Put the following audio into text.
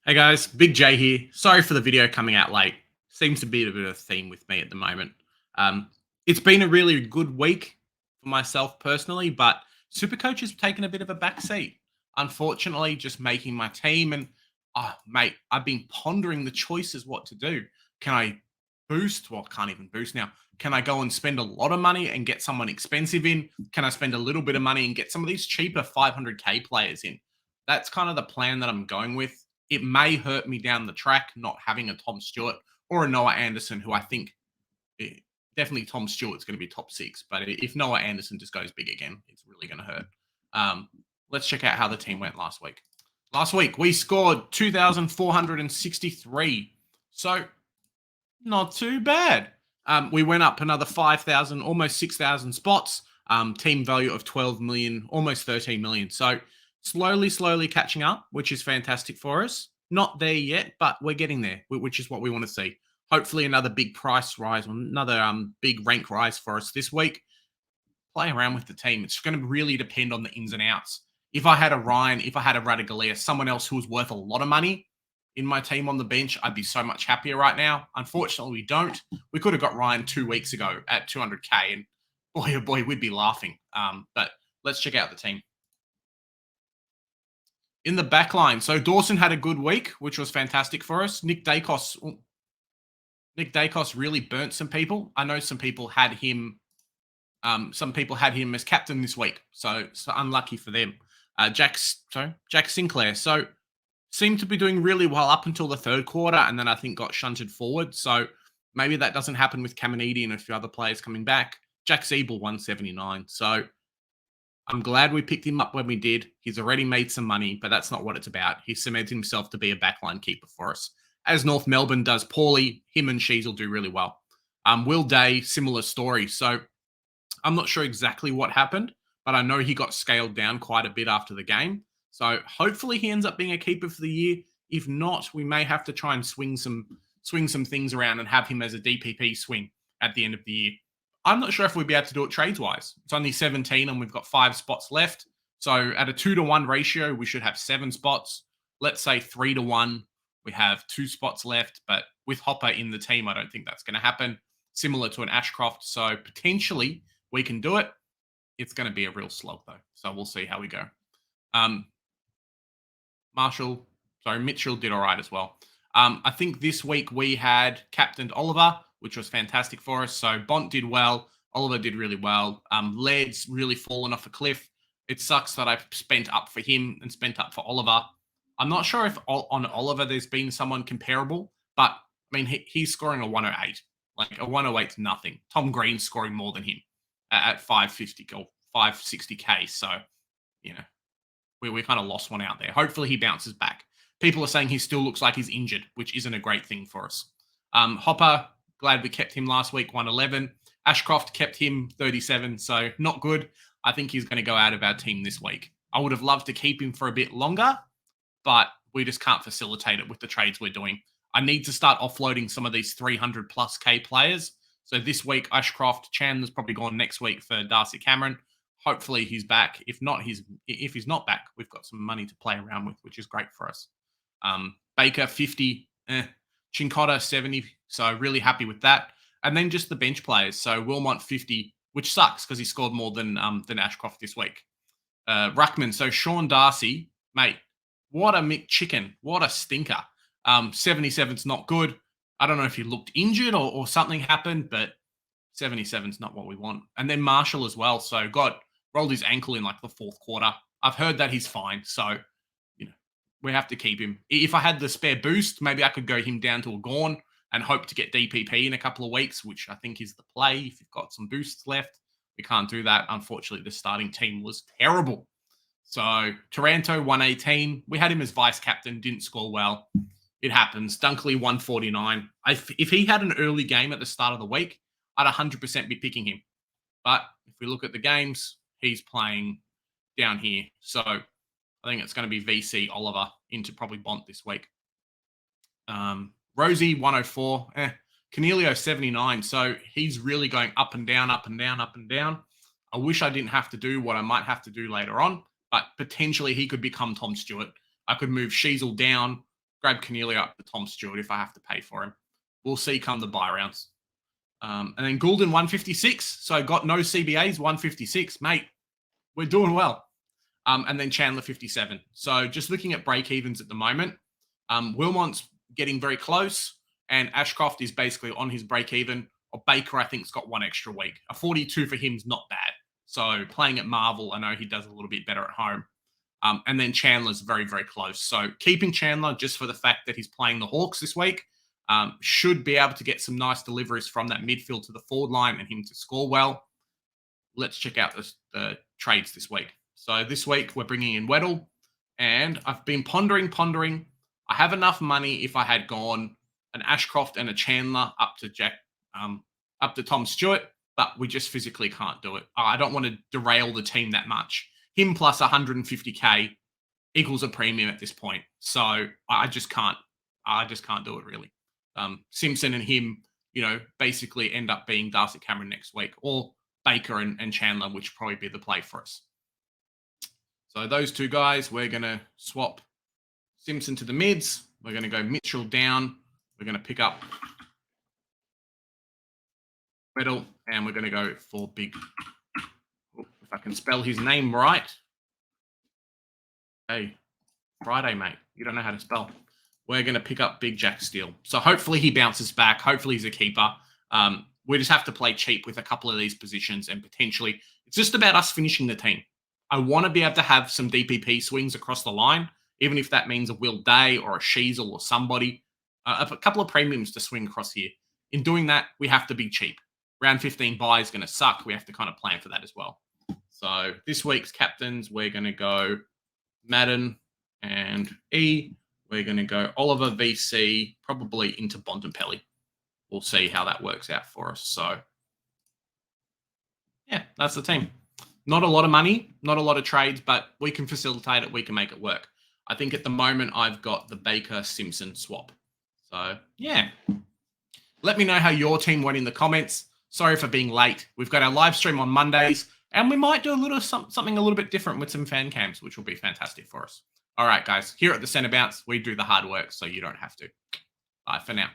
Hey guys, Big J here. Sorry for the video coming out late. Seems to be a bit of a theme with me at the moment. Um, it's been a really good week for myself personally, but Supercoach has taken a bit of a backseat. Unfortunately, just making my team and mate, I've been pondering the choices what to do. Can I boost? Well, I can't even boost now. Can I go and spend a lot of money and get someone expensive in? Can I spend a little bit of money and get some of these cheaper 500k players in? That's kind of the plan that I'm going with. It may hurt me down the track not having a Tom Stewart or a Noah Anderson, who I think definitely Tom Stewart's going to be top six. But if Noah Anderson just goes big again, it's really going to hurt. Let's check out how the team went last week. Last week, we scored 2,463. So, not too bad. We went up another 5,000, almost 6,000 spots. Team value of 12 million, almost 13 million. So, slowly catching up, which is fantastic for us. Not there yet, but we're getting there, which is what we want to see. Hopefully, another big price rise, or another big rank rise for us this week. Play around with the team. It's going to really depend on the ins and outs. If I had a Ryan, if I had a Radaglia, someone else who was worth a lot of money in my team on the bench, I'd be so much happier right now. Unfortunately, we don't. We could have got Ryan 2 weeks ago at 200k, and boy, oh boy, we'd be laughing. But let's check out the team. In the back line, so Dawson had a good week, which was fantastic for us. Nick Dacos really burnt some people. I know some people had him. Some people had him as captain this week, so unlucky for them. Jack Sinclair. So seemed to be doing really well up until the third quarter, and then I think got shunted forward. So maybe that doesn't happen with Caminiti and a few other players coming back. Jack Siebel 179. So I'm glad we picked him up when we did. He's already made some money, but that's not what it's about. He's cemented himself to be a backline keeper for us. As North Melbourne does poorly, him and Shees will do really well. Will Day, similar story. So I'm not sure exactly what happened, but I know he got scaled down quite a bit after the game. So hopefully he ends up being a keeper for the year. If not, we may have to try and swing some things around and have him as a DPP swing at the end of the year. I'm not sure if we'd be able to do it trades-wise. It's only 17 and we've got 5 spots left. So at a 2-to-1 ratio, we should have 7 spots. Let's say 3-to-1, we have 2 spots left. But with Hopper in the team, I don't think that's going to happen. Similar to an Ashcroft. So potentially we can do it. It's going to be a real slog, though. So we'll see how we go. Mitchell did all right as well. I think this week we had captained Oliver, which was fantastic for us. So Bont did well. Oliver did really well. Laird's really fallen off a cliff. It sucks that I've spent up for him and spent up for Oliver. I'm not sure if on Oliver there's been someone comparable, but I mean, he's scoring a 108. Like a 108's nothing. Tom Green's scoring more than him at 550 or 560k. So, you know, we kind of lost one out there. Hopefully he bounces back. People are saying he still looks like he's injured, which isn't a great thing for us. Hopper, glad we kept him last week, 111. Ashcroft kept him 37, so not good. I think he's going to go out of our team this week. I would have loved to keep him for a bit longer, but we just can't facilitate it with the trades we're doing. I need to start offloading some of these 300 plus K players. So this week, Ashcroft, Chandler's probably gone next week for Darcy Cameron. Hopefully he's back. If he's not back, we've got some money to play around with, which is great for us. Baker 50, Chincotta 70. So really happy with that. And then just the bench players. So Wilmot 50, which sucks because he scored more than Ashcroft this week. Ruckman. So Sean Darcy, mate, what a McChicken. What a stinker. 77's not good. I don't know if he looked injured or something happened, but 77's not what we want. And then Marshall as well. So rolled his ankle in like the fourth quarter. I've heard that he's fine. So, we have to keep him. If I had the spare boost, maybe I could go him down to a Gorn and hope to get DPP in a couple of weeks, which I think is the play. If you've got some boosts left, we can't do that. Unfortunately, the starting team was terrible. So Taranto 118. We had him as vice captain, didn't score well. It happens. Dunkley 149. If he had an early game at the start of the week, I'd 100% be picking him. But if we look at the games, he's playing down here. So I think it's going to be VC Oliver into probably Bont this week. Rosie 104. Cornelio 79. So he's really going up and down, up and down, up and down. I wish I didn't have to do what I might have to do later on, but potentially he could become Tom Stewart. I could move Sheasel down, grab Cornelia up to Tom Stewart if I have to pay for him. We'll see come the buy rounds. And then Goulden 156. So got no CBAs, 156. Mate, we're doing well. And then Chandler 57. So just looking at break evens at the moment, Wilmot's getting very close, and Ashcroft is basically on his break even. Or Baker, I think, has got one extra week. A 42 for him is not bad. So playing at Marvel, I know he does a little bit better at home. And then Chandler's very, very close. So keeping Chandler just for the fact that he's playing the Hawks this week should be able to get some nice deliveries from that midfield to the forward line and him to score well. Let's check out the trades this week. So this week we're bringing in Weddle, and I've been pondering. I have enough money if I had gone an Ashcroft and a Chandler up to Tom Stewart, but we just physically can't do it. I don't want to derail the team that much. Him plus 150K equals a premium at this point. So I just can't do it really. Simpson and him, basically end up being Darcy Cameron next week, or Baker and Chandler, which would probably be the play for us. So those two guys, we're going to swap Simpson to the mids. We're going to go Mitchell down. We're going to pick up Weddle, and we're going to go for big, if I can spell his name right. Hey, Friday, mate. You don't know how to spell. We're going to pick up Big Jack Steele. So hopefully he bounces back. Hopefully he's a keeper. We just have to play cheap with a couple of these positions, and potentially it's just about us finishing the team. I want to be able to have some DPP swings across the line, even if that means a Will Day or a Sheasel or somebody. A couple of premiums to swing across here. In doing that, we have to be cheap. Round 15 buy is going to suck. We have to kind of plan for that as well. So this week's captains, we're going to go Madden and E. We're going to go Oliver, VC, probably into Bontempelli. We'll see how that works out for us. So, yeah, that's the team. Not a lot of money, not a lot of trades, but we can facilitate it. We can make it work. I think at the moment I've got the Baker-Simpson swap. So, yeah. Let me know how your team went in the comments. Sorry for being late. We've got our live stream on Mondays, and we might do something a little bit different with some fan cams, which will be fantastic for us. All right, guys. Here at the Centre Bounce, we do the hard work, so you don't have to. Bye for now.